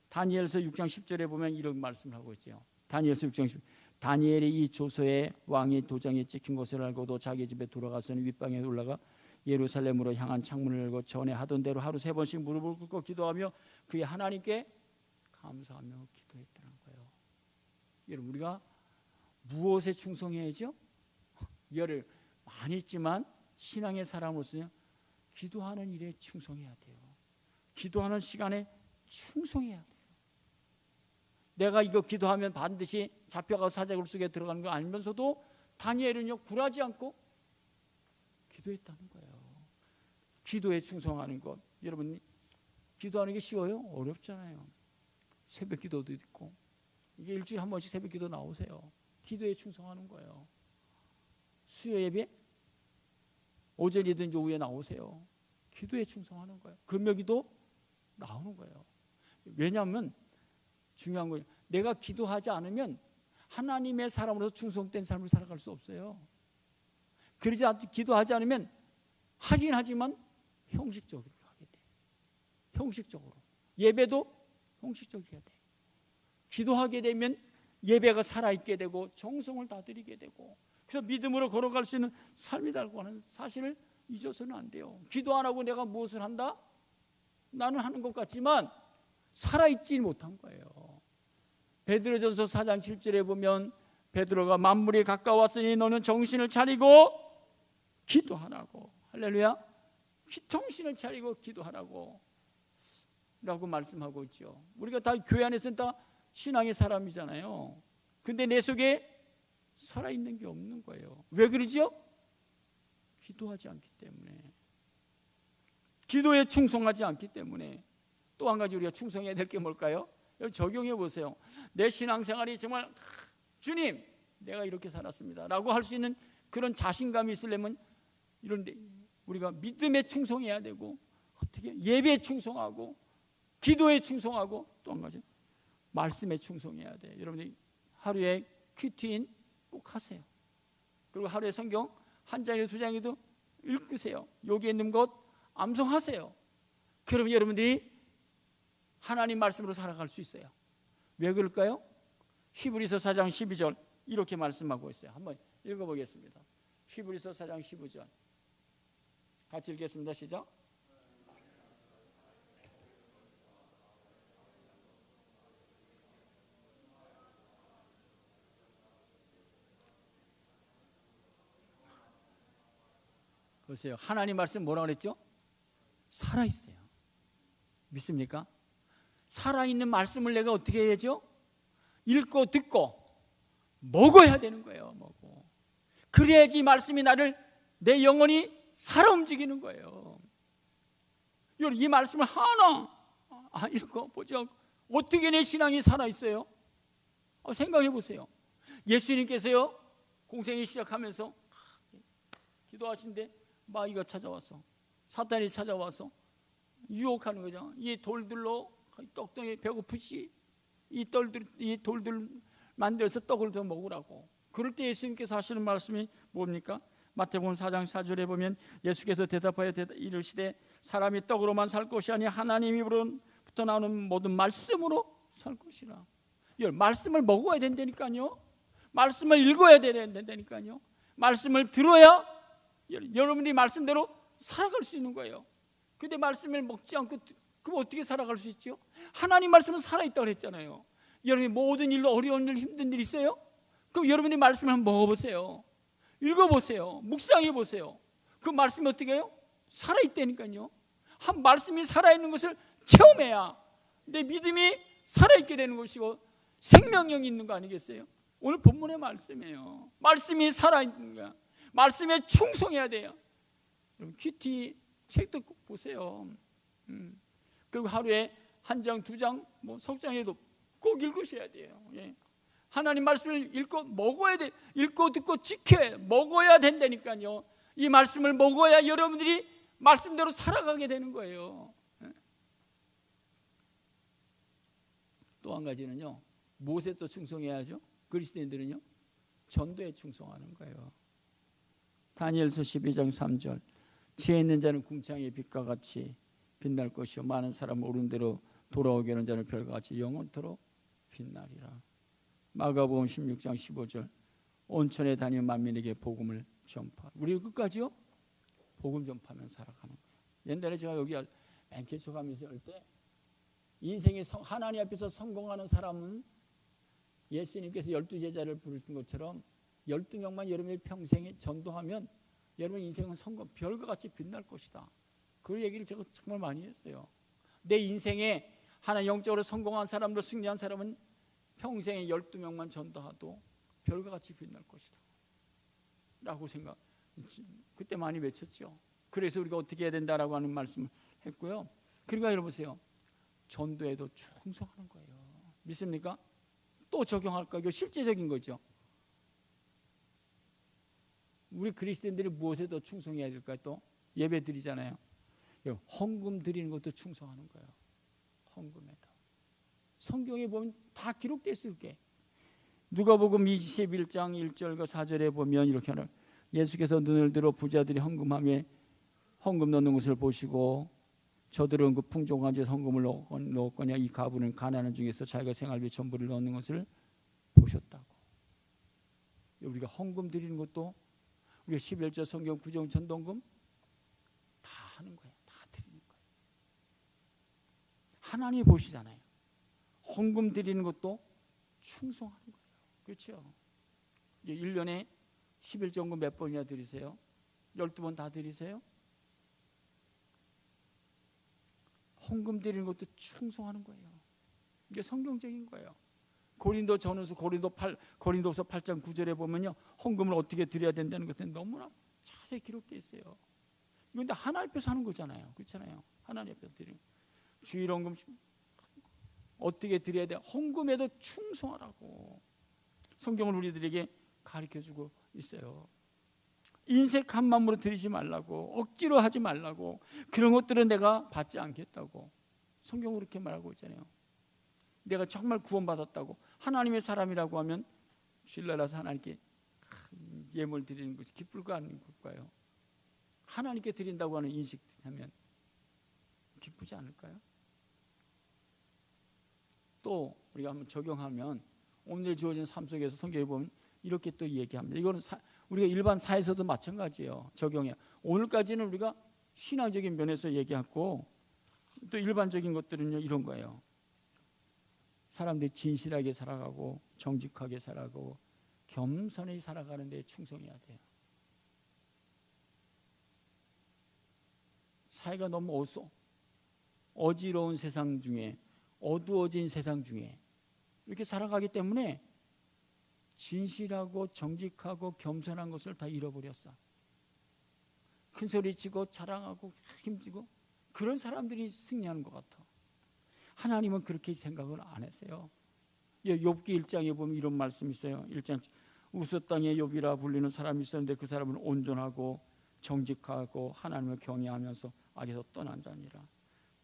다니엘서 6장 10절에 보면 이런 말씀을 하고 있죠. 다니엘서 6장 10절. 다니엘이 이 조서에 왕이 도장에 찍힌 것을 알고도 자기 집에 돌아가서는 윗방에 올라가 예루살렘으로 향한 창문을 열고 전에 하던 대로 하루 3번씩 무릎을 꿇고 기도하며 그의 하나님께 감사하며 기도했다는 거예요. 여러분, 우리가 무엇에 충성해야죠? 열을 많이 있지만 신앙의 사람으로서는 기도하는 일에 충성해야 돼요. 기도하는 시간에 충성해야 돼요. 내가 이거 기도하면 반드시 잡혀가서 사자굴 속에 들어가는 거 알면서도 다니엘은요 굴하지 않고 기도했다는 거예요. 기도에 충성하는 것, 여러분 기도하는 게 쉬워요? 어렵잖아요. 새벽 기도도 있고, 이게 일주일에 한 번씩 새벽 기도 나오세요. 기도에 충성하는 거예요. 수요 예배 오전이든지 오후에 나오세요. 기도에 충성하는 거예요. 금요기도 나오는 거예요. 왜냐하면 중요한 거예요. 내가 기도하지 않으면 하나님의 사람으로서 충성된 삶을 살아갈 수 없어요. 그러지 않고 기도하지 않으면 하긴 하지만 형식적으로 하게 돼. 형식적으로. 예배도 형식적이어야 돼. 기도하게 되면 예배가 살아있게 되고 정성을 다 드리게 되고, 그래서 믿음으로 걸어갈 수 있는 삶이라고 하는 사실을 잊어서는 안 돼요. 기도 안 하고 내가 무엇을 한다? 나는 하는 것 같지만 살아있지 못한 거예요. 베드로전서 4장 7절에 보면 베드로가 만물이 가까웠으니 너는 정신을 차리고 기도하라고. 할렐루야. 정신을 차리고 기도하라고 라고 말씀하고 있죠. 우리가 다 교회 안에서는 다 신앙의 사람이잖아요. 근데 내 속에 살아있는 게 없는 거예요. 왜 그러죠? 기도하지 않기 때문에, 기도에 충성하지 않기 때문에. 또 한 가지 우리가 충성해야 될 게 뭘까요? 적용해 보세요. 내 신앙생활이 정말 주님 내가 이렇게 살았습니다 라고 할 수 있는 그런 자신감이 있으려면 이런데 우리가 믿음에 충성해야 되고, 어떻게 예배에 충성하고 기도에 충성하고, 또 한 가지 말씀에 충성해야 돼요. 여러분이 하루에 큐티인 꼭 하세요. 그리고 하루에 성경 한 장이라도 2장이라도 읽으세요. 여기에 있는 것 암송하세요. 그러면 여러분들이 하나님 말씀으로 살아갈 수 있어요. 왜 그럴까요? 히브리서 4장 12절 이렇게 말씀하고 있어요. 한번 읽어보겠습니다. 히브리서 4장 15절 같이 읽겠습니다. 시작. 보세요. 하나님 말씀 뭐라고 그랬죠? 살아있어요. 믿습니까? 살아있는 말씀을 내가 어떻게 해야죠? 읽고 듣고 먹어야 되는 거예요. 먹고. 그래야지 말씀이 나를, 내 영혼이 살아 움직이는 거예요. 이 말씀을 하나 읽고 보죠. 어떻게 내 신앙이 살아있어요? 생각해 보세요. 예수님께서요 공생이 시작하면서 기도하신데 마귀가 찾아왔어. 사탄이 찾아와서 유혹하는 거죠. 이 돌들로 떡덩이 배고프지? 이 돌들 만들어서 떡을 더 먹으라고. 그럴 때 예수님께서 하시는 말씀이 뭡니까? 마태복음 4장 4절에 보면 예수께서 대답하여 이르시되 사람이 떡으로만 살 것이 아니 하나님 입으로부터 나오는 모든 말씀으로 살 것이라. 말씀을 먹어야 된다니까요. 말씀을 읽어야 된다니까요. 말씀을 들어야 여러분이 말씀대로 살아갈 수 있는 거예요. 근데 말씀을 먹지 않고 그럼 어떻게 살아갈 수 있죠? 하나님 말씀은 살아있다고 그랬잖아요. 여러분이 모든 일로 어려운 일, 힘든 일 있어요? 그럼 여러분이 말씀을 한번 먹어보세요. 읽어보세요. 묵상해보세요. 그 말씀이 어떻게 해요? 살아있다니까요. 한 말씀이 살아있는 것을 체험해야 내 믿음이 살아있게 되는 것이고 생명력이 있는 거 아니겠어요? 오늘 본문의 말씀이에요. 말씀이 살아있는 거야. 말씀에 충성해야 돼요. 여러분 큐티 책도 꼭 보세요. 그리고 하루에 1장, 2장, 석 장에도 꼭 읽으셔야 돼요. 예. 하나님 말씀을 읽고 먹어야 돼. 읽고 듣고 지켜야 먹어야 된다니까요. 이 말씀을 먹어야 여러분들이 말씀대로 살아가게 되는 거예요. 예. 또 한 가지는요. 무엇에 또 충성해야죠? 그리스도인들은요. 전도에 충성하는 거예요. 다니엘서 12장 3절 지혜 있는 자는 궁창의 빛과 같이 빛날 것이요 많은 사람 옳은 대로 돌아오게 하는 자는 별과 같이 영원토록 빛나리라. 마가복음 16장 15절 온천에 다니는 만민에게 복음을 전파. 우리 끝까지요? 복음 전파하면 살아가는 거예요. 옛날에 제가 여기 앵케초 가면서 할 때 인생에 하나님 앞에서 성공하는 사람은 예수님께서 12제자를 부르신 것처럼 12명만 여러분의 평생에 전도하면 여러분 인생은 성공, 별과 같이 빛날 것이다. 그 얘기를 제가 정말 많이 했어요. 내 인생에 하나 영적으로 성공한 사람들, 승리한 사람은 평생에 12명만 전도하도 별과 같이 빛날 것이다 라고 생각, 그때 많이 외쳤죠. 그래서 우리가 어떻게 해야 된다라고 하는 말씀을 했고요. 그러니까 여러분 보세요. 전도에도 충성하는 거예요. 믿습니까? 또 적용할까? 이거 실제적인 거죠. 우리 그리스도인들이 무엇에 더 충성해야 될까요? 또 예배 드리잖아요. 헌금 드리는 것도 충성하는 거예요. 헌금에도. 성경에 보면 다 기록되어 있어요. 그게. 누가복음 21장 1절과 4절에 보면 이렇게 하는, 예수께서 눈을 들어 부자들이 헌금함에 헌금 넣는 것을 보시고 저들은 그 풍족한 데 헌금을 넣었거냐, 이 가부는 가난한 중에서 자기가 생활비 전부를 넣는 것을 보셨다고. 우리가 헌금 드리는 것도, 우리가 11조 성경 구정 전동금 다 하는 거예요. 다 드리는 거예요. 하나님이 보시잖아요. 헌금 드리는 것도 충성하는 거예요. 그렇죠? 1년에 11조금 몇 번이나 드리세요? 12번 다 드리세요? 헌금 드리는 것도 충성하는 거예요. 이게 성경적인 거예요. 고린도서 8장 9절에 보면요, 헌금을 어떻게 드려야 된다는 것은 너무나 자세히 기록되어 있어요. 이건 다 하나님 앞에서 하는 거잖아요. 그렇잖아요. 하나님 앞에서 드리는 주일헌금 어떻게 드려야 돼? 헌금에도 충성하라고 성경을 우리들에게 가르쳐주고 있어요. 인색 한 마음으로 드리지 말라고, 억지로 하지 말라고, 그런 것들은 내가 받지 않겠다고 성경은 그렇게 말하고 있잖아요. 내가 정말 구원받았다고, 하나님의 사람이라고 하면 신뢰라서 하나님께 예물 드리는 것이 기쁠까 안 기쁠까요? 하나님께 드린다고 하는 인식하면 기쁘지 않을까요? 또 우리가 한번 적용하면 오늘 주어진 삶 속에서 성경에 보면 이렇게 또 얘기합니다. 이거는 우리가 일반 사회에서도 마찬가지예요. 적용해. 오늘까지는 우리가 신앙적인 면에서 얘기했고, 또 일반적인 것들은요, 이런 거예요. 사람들이 진실하게 살아가고 정직하게 살아가고 겸손히 살아가는 데 충성해야 돼요. 사회가 너무 어지러운 세상 중에, 어두워진 세상 중에 이렇게 살아가기 때문에 진실하고 정직하고 겸손한 것을 다 잃어버렸어. 큰 소리치고 자랑하고 힘주고 그런 사람들이 승리하는 것 같아. 하나님은 그렇게 생각을 안 했어요. 욥기 1장에 보면 이런 말씀이 있어요. 1장, 우스 땅에 욥이라 불리는 사람이 있었는데 그 사람은 온전하고 정직하고 하나님을 경외하면서 악에서 떠난 자니라.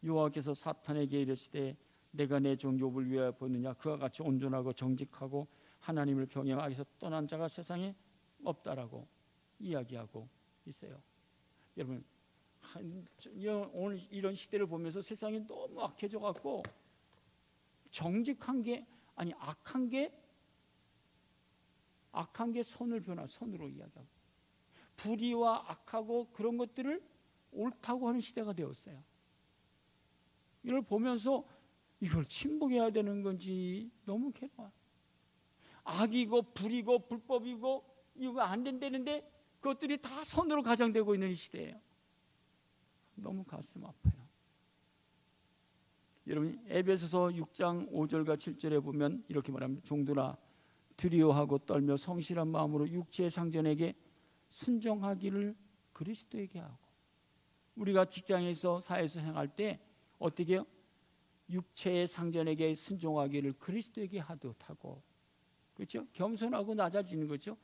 여호와께서 사탄에게 이르시되 내가 내 종 욥을 위하여 보느냐, 그와 같이 온전하고 정직하고 하나님을 경외하며 악에서 떠난 자가 세상에 없다라고 이야기하고 있어요. 여러분, 오늘 이런 시대를 보면서 세상이 너무 악해져 갖고 정직한 게 아니 악한 게 선으로 이야기하고, 불의와 악하고 그런 것들을 옳다고 하는 시대가 되었어요. 이걸 보면서 이걸 침묵해야 되는 건지 너무 괴로워. 악이고 불이고 불법이고 이거 안 된다는데 그것들이 다 선으로 가장되고 있는 이 시대예요. 너무 가슴 아파요. 여러분, 에베소서 6장 5절과 7절에 보면 이렇게 말합니다. 종들아, 두려워하고 떨며 성실한 마음으로 육체의 상전에게 순종하기를 그리스도에게 하고. 우리가 직장에서 사회에서 행할 때 어떻게 해요? 육체의 상전에게 순종하기를 그리스도에게 하듯 하고, 그렇죠? 겸손하고 낮아지는 거죠.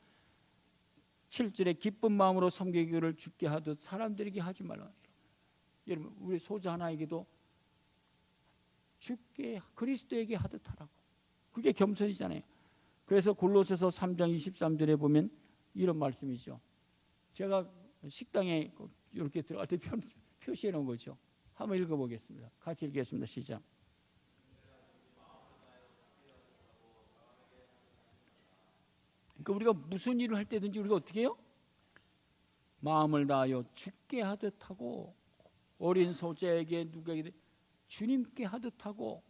7절에 기쁜 마음으로 섬기기를 주께 하듯 사람들에게 하지 말라. 여러분, 우리 소자 하나에게도 주께 그리스도에게 하듯 하라고. 그게 겸손이잖아요. 그래서 골로새서 3장 23절에 보면 이런 말씀이죠. 제가 식당에 이렇게 들어갈 때 표시해 놓은 거죠. 한번 읽어보겠습니다. 같이 읽겠습니다. 시작. 그러니까 우리가 무슨 일을 할 때든지 우리가 어떻게 해요? 마음을 다하여 죽게 하듯 하고 어린 소자에게 누구에게 주님께 하듯 하고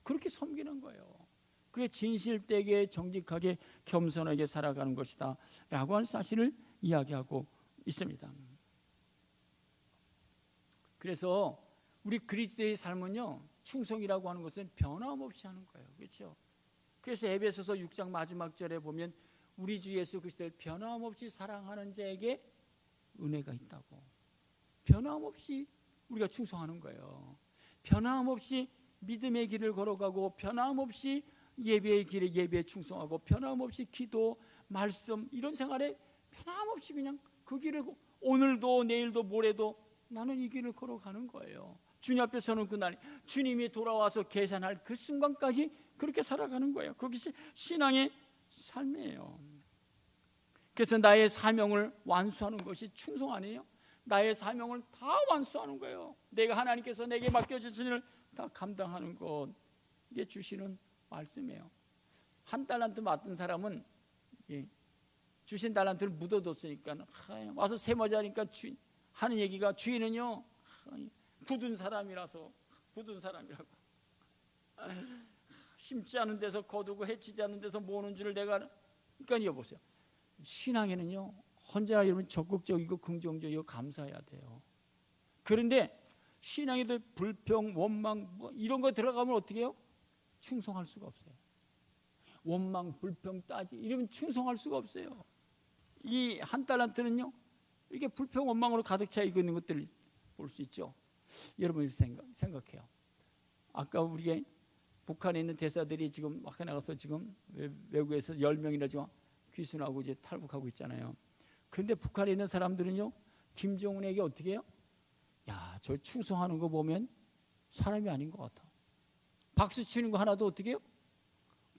그렇게 섬기는 거예요. 그게 진실되게 정직하게 겸손하게 살아가는 것이다 라고 하는 사실을 이야기하고 있습니다. 그래서 우리 그리스도의 삶은요, 충성이라고 하는 것은 변함없이 하는 거예요. 그렇죠? 그래서 에베소서 6장 마지막 절에 보면 우리 주 예수 그리스도를 변함없이 사랑하는 자에게 은혜가 있다고. 변함없이 우리가 충성하는 거예요. 변함없이 믿음의 길을 걸어가고 변함없이 예배의 길에 예배에 충성하고 변함없이 기도, 말씀 이런 생활에 변함없이 그냥 그 길을 오늘도 내일도 모레도 나는 이 길을 걸어가는 거예요. 주님 앞에 서는 그날 주님이 돌아와서 계산할 그 순간까지 그렇게 살아가는 거예요. 그것이 신앙의 삶이에요. 그래서 나의 사명을 완수하는 것이 충성 아니에요? 나의 사명을 다 완수하는 거예요. 내가 하나님께서 내게 맡겨주신 일을 다 감당하는 것, 이게 주시는 말씀이에요. 한 달란트 맡은 사람은 주신 달란트를 묻어뒀으니까 와서 세모자니까 하는 얘기가 주인은요 굳은 사람이라고 심지 않은 데서 거두고 해치지 않은 데서 모으는 줄을 내가. 그러니까 여보세요, 신앙에는요 언제나 여러분 적극적이고 긍정적이고 감사해야 돼요. 그런데 신앙에도 불평, 원망 뭐 이런 거 들어가면 어떻게 해요? 충성할 수가 없어요. 원망, 불평, 따지 이러면 충성할 수가 없어요. 이 한 달란트는요 이렇게 불평, 원망으로 가득 차 있는 것들을 볼 수 있죠. 여러분이 생각해요. 아까 우리가 북한에 있는 대사들이 지금 막 나가서 지금 외국에서 10명이나 지금 귀순하고 이제 탈북하고 있잖아요. 그런데 북한에 있는 사람들은요 김정은에게 어떻게 해요? 야, 저 충성하는 거 보면 사람이 아닌 것 같아. 박수 치는 거 하나도 어떻게 해요?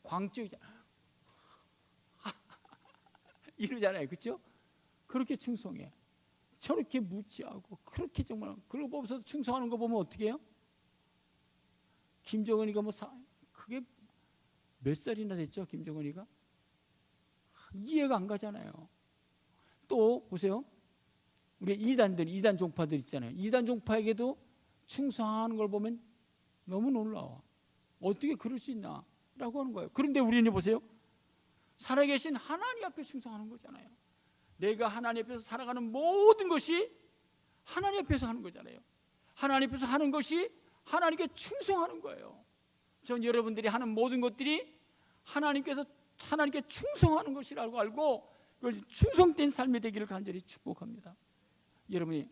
광적이잖아. 이러잖아요. 그렇죠? 그렇게 충성해. 저렇게 무지하고 그렇게 정말 그걸 보면서 충성하는 거 보면 어떻게 해요? 김정은이가 그게 몇 살이나 됐죠? 김정은이가? 이해가 안 가잖아요. 또 보세요. 우리 이단 종파들 있잖아요. 이단 종파에게도 충성하는 걸 보면 너무 놀라워. 어떻게 그럴 수 있나? 라고 하는 거예요. 그런데 우리는 보세요. 살아계신 하나님 앞에 충성하는 거잖아요. 내가 하나님 앞에서 살아가는 모든 것이 하나님 앞에서 하는 거잖아요. 하나님 앞에서 하는 것이 하나님께 충성하는 거예요. 전 여러분들이 하는 모든 것들이 하나님께 충성하는 것이라고 알고 그것이 충성된 삶이 되기를 간절히 축복합니다. 여러분이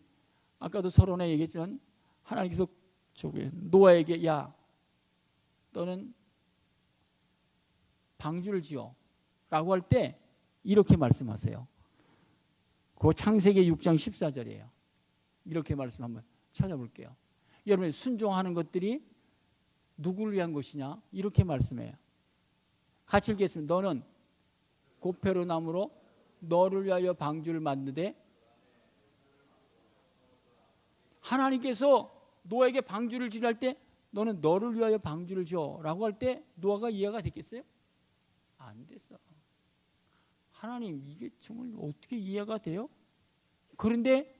아까도 서론에 얘기했지만 하나님께서 노아에게 야 너는 방주를 지어 라고 할 때 이렇게 말씀하세요. 그 창세기 6장 14절이에요. 이렇게 말씀 한번 찾아볼게요. 여러분이 순종하는 것들이 누구를 위한 것이냐 이렇게 말씀해요. 같이 읽겠습니다. 너는 고페로 나무로 너를 위하여 방주를 만드되 하나님께서 노아에게 방주를 지을 때 너는 너를 위하여 방주를 지어 라고 할 때 노아가 이해가 됐겠어요? 안 됐어. 하나님 이게 정말 어떻게 이해가 돼요? 그런데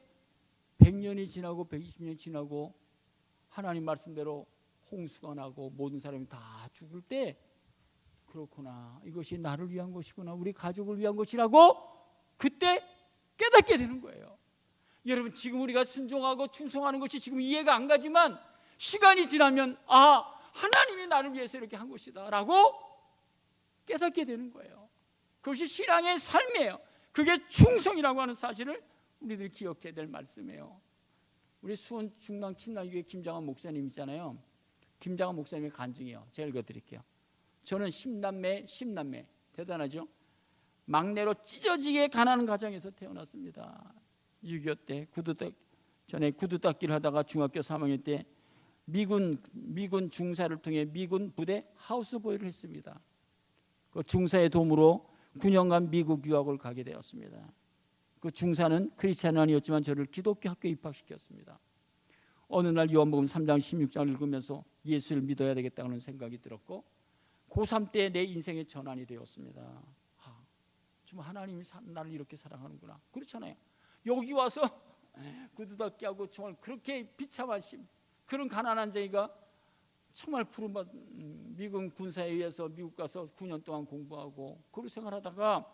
100년이 지나고 120년이 지나고 하나님 말씀대로 홍수가 나고 모든 사람이 다 죽을 때 그렇구나 이것이 나를 위한 것이구나 우리 가족을 위한 것이라고 그때 깨닫게 되는 거예요. 여러분 지금 우리가 순종하고 충성하는 것이 지금 이해가 안 가지만 시간이 지나면 하나님이 나를 위해서 이렇게 한 것이다 라고 깨닫게 되는 거예요. 그것이 신앙의 삶이에요. 그게 충성이라고 하는 사실을 우리들이 기억해야 될 말씀이에요. 우리 수원 중랑 친랑교회 김장한 목사님 있잖아요. 김장한 목사님의 간증이에요. 제가 읽어드릴게요. 저는 10남매 대단하죠. 막내로 찢어지게 가난한 가정에서 태어났습니다. 6.25 때 전에 구두 닦기를 하다가 중학교 3학년 때 미군 중사를 통해 미군 부대 하우스보이를 했습니다. 그 중사의 도움으로 9년간 미국 유학을 가게 되었습니다. 그 중사는 크리스찬은 아니었지만 저를 기독교 학교에 입학시켰습니다. 어느 날 요한복음 3장 16장을 읽으면서 예수를 믿어야 되겠다는 생각이 들었고 고3 때 내 인생의 전환이 되었습니다. 정말 하나님이 나를 이렇게 사랑하는구나. 그렇잖아요. 여기 와서 구두닦기 하고 정말 그렇게 비참한 그런 가난한 자기가 정말 부름받 미국 군사에 의해서 미국 가서 9년 동안 공부하고 그런 생활하다가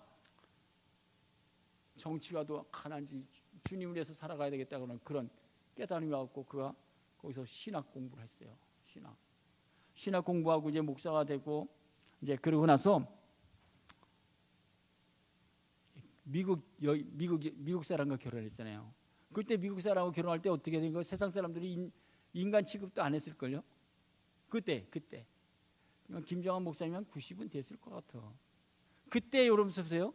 정치가도 가난지 주님을 위해서 살아가야 되겠다는 그런 깨달음이 왔고 그가 거기서 신학 공부를 했어요. 신학 공부하고 이제 목사가 되고 이제 그러고 나서 미국 사람과 결혼했잖아요. 그때 미국 사람하고 결혼할 때 어떻게 된 거예요? 세상 사람들이 인간 취급도 안 했을걸요? 그때 김정한 목사님 한 90은 됐을 것 같아. 그때 여러분 보세요.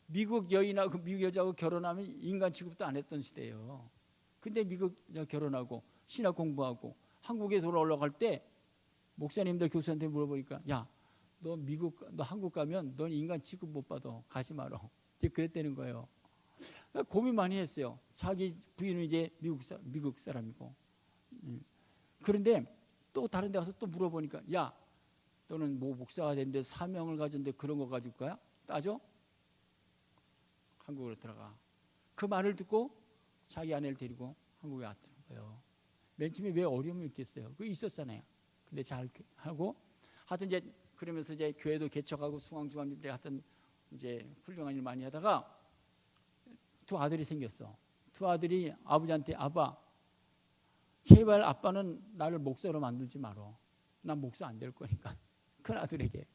미국 여인하고 미국 여자하고 결혼하면 인간 취급도 안 했던 시대예요. 근데 미국 여자 결혼하고 신학 공부하고 한국에 돌아올라갈 때 목사님들 교수한테 물어보니까 야, 너 한국 가면 넌 인간 취급 못 받아. 가지 마라. 그랬다는 거예요. 고민 많이 했어요. 자기 부인은 이제 미국 사람이고. 그런데 또 다른 데 가서 또 물어보니까 야, 너는 뭐 목사가 됐는데 사명을 가졌는데 그런 거 가질 거야? 따져? 한국으로 들어가. 그 말을 듣고 자기 아내를 데리고 한국에 왔다는 거예요. 맨 처음에 왜 어려움이 있겠어요? 그거 있었잖아요. 근데 잘 하고 하여튼 이제 그러면서 이제 교회도 개척하고 중앙주간님들이 하여튼 이제 훌륭한 일 많이 하다가 두 아들이 생겼어. 두 아들이 아버지한테 아빠 제발 아빠는 나를 목사로 만들지 마라. 난 목사 안 될 거니까. 큰 아들에게.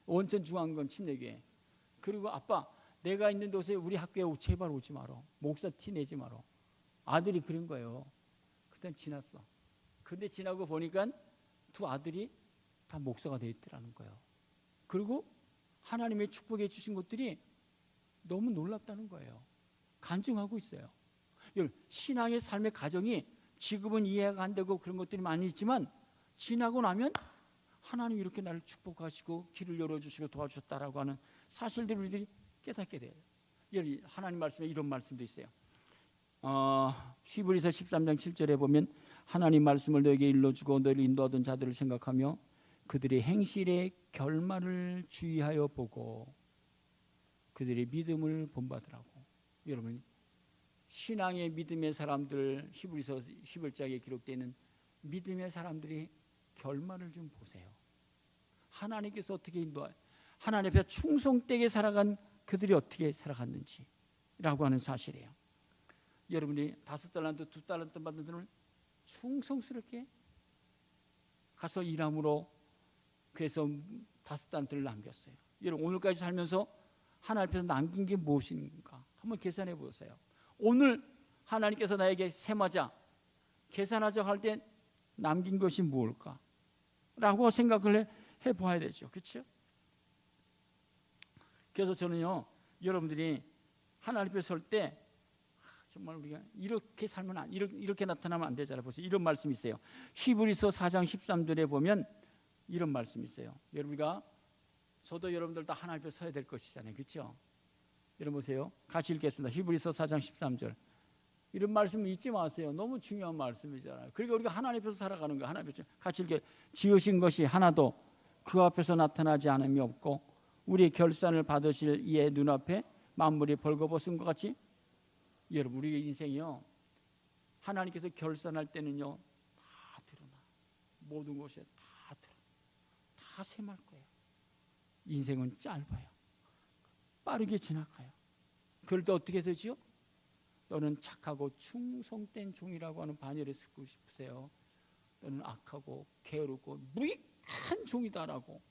온천 중앙건 침례교회. 그리고 아빠 내가 있는 곳에 우리 학교에 제발 오지 마라. 목사 티 내지 마라. 아들이 그런 거예요. 그땐 지났어. 근데 지나고 보니까 두 아들이 다 목사가 돼 있더라는 거예요. 그리고 하나님의 축복해 주신 것들이 너무 놀랍다는 거예요. 간증하고 있어요. 신앙의 삶의 과정이 지금은 이해가 안 되고 그런 것들이 많이 있지만 지나고 나면 하나님이 이렇게 나를 축복하시고 길을 열어주시고 도와주셨다라고 하는 사실들을 우리들이 깨닫게 돼요. 하나님 말씀에 이런 말씀도 있어요. 히브리서 13장 7절에 보면 하나님 말씀을 너에게 일러주고 너를 인도하던 자들을 생각하며 그들의 행실의 결말을 주의하여 보고 그들의 믿음을 본받으라고. 여러분 신앙의 믿음의 사람들 히브리서 11장에 기록되어 있는 믿음의 사람들이 결말을 좀 보세요. 하나님께서 어떻게 인도하여 하나님 앞에 충성되게 살아간 그들이 어떻게 살아갔는지라고 하는 사실이에요. 여러분이 5달란트 2달란트 받은 분을 충성스럽게 가서 일함으로 그래서 5달란트를 남겼어요. 여러분 오늘까지 살면서 하나님 앞에서 남긴 게 무엇인가 한번 계산해 보세요. 오늘 하나님께서 나에게 세마자 계산하자 할 때 남긴 것이 무엇일까? 라고 생각을 해봐야 되죠. 그렇죠? 그래서 저는요 여러분들이 하나님 앞에 설 때 정말 우리가 이렇게 살면 이렇게 나타나면 안 되잖아요. 보세요. 이런 말씀이 있어요. 히브리서 4장 13절에 보면 이런 말씀이 있어요. 여러분과 저도 여러분들 다 하나님 앞에 서야 될 것이잖아요. 그렇죠? 여러분 보세요. 같이 읽겠습니다. 히브리서 4장 13절. 이런 말씀 잊지 마세요. 너무 중요한 말씀이잖아요. 그러니까 우리가 하나님 앞에서 살아가는 거예요. 하나님 앞에서 같이 읽게 지으신 것이 하나도 그 앞에서 나타나지 않음이 없고 우리의 결산을 받으실 이의 눈앞에 만물이 벌거벗은 것 같이. 여러분 우리의 인생이요 하나님께서 결산할 때는요 다 드러나. 모든 것이 다 드러나. 다 샘할 거예요. 인생은 짧아요. 빠르게 지나가요. 그럴 때 어떻게 되죠? 너는 착하고 충성된 종이라고 하는 반열에 쓰고 싶으세요? 너는 악하고 게으르고 무익한 종이다라고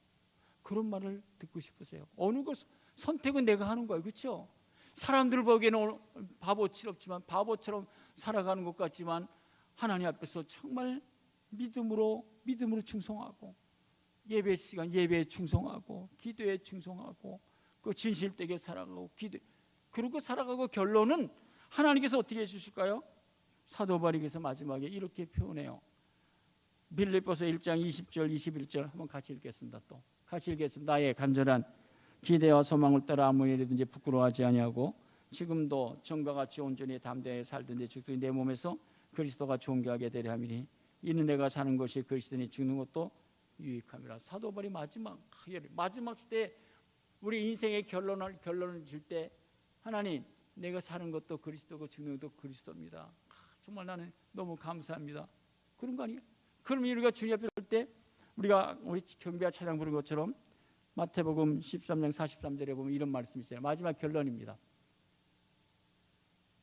그런 말을 듣고 싶으세요? 어느 것 선택은 내가 하는 거예요. 그렇죠? 사람들 보기에는 바보스럽지만 바보처럼 살아가는 것 같지만 하나님 앞에서 정말 믿음으로 충성하고 예배 시간 예배에 충성하고 기도에 충성하고 그 진실되게 살아가고 그러고 살아가고 결론은 하나님께서 어떻게 해주실까요? 사도 바울께서 마지막에 이렇게 표현해요. 빌립보서 1장 20절 21절 한번 같이 읽겠습니다. 또 같이 읽겠습니다. 나의 간절한 기대와 소망을 따라 아무 일이든지 부끄러워하지 아니하고 지금도 전과 같이 온전히 담대하게 살든지 죽든지 내 몸에서 그리스도가 존귀하게 되려 함이니 이는 내가 사는 것이 그리스도니 죽는 것도 유익함이라. 사도 바울이 마지막 시대에 우리 인생의 결론을 질 때 하나님 내가 사는 것도 그리스도고 죽는 것도 그리스도입니다. 정말 나는 너무 감사합니다. 그런 거 아니에요? 그러면 우리가 주님 앞에 설 때 우리가 우리 경배와 찬양 부른 것처럼 마태복음 13장 43절에 보면 이런 말씀이 있어요. 마지막 결론입니다.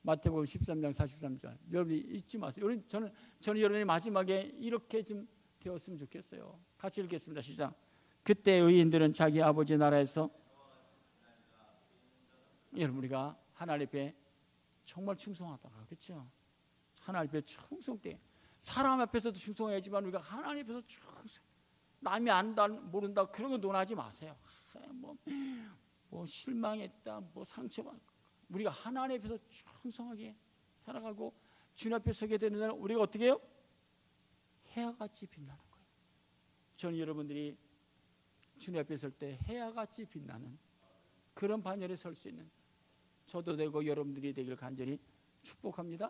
마태복음 13장 43절. 여러분이 잊지 마세요. 저는 여러분이 마지막에 이렇게 좀 되었으면 좋겠어요. 같이 읽겠습니다. 시작. 그때 의인들은 자기 아버지 나라에서, 여러분 우리가 하나님 앞에 정말 충성하다가, 그렇죠? 하나님 앞에 충성돼. 사람 앞에서도 충성해야지만 우리가 하나님 앞에서 충성. 남이 안다 모른다 그런 거 논하지 마세요. 뭐 실망했다, 뭐 상처받고, 우리가 하나님 앞에서 충성하게 살아가고 주님 앞에 서게 되는 날 우리가 어떻게 해요? 해야같이 빛나는 거예요. 저는 여러분들이 주님 앞에 설 때 해야같이 빛나는 그런 반열에 설 수 있는 저도 되고 여러분들이 되길 간절히 축복합니다.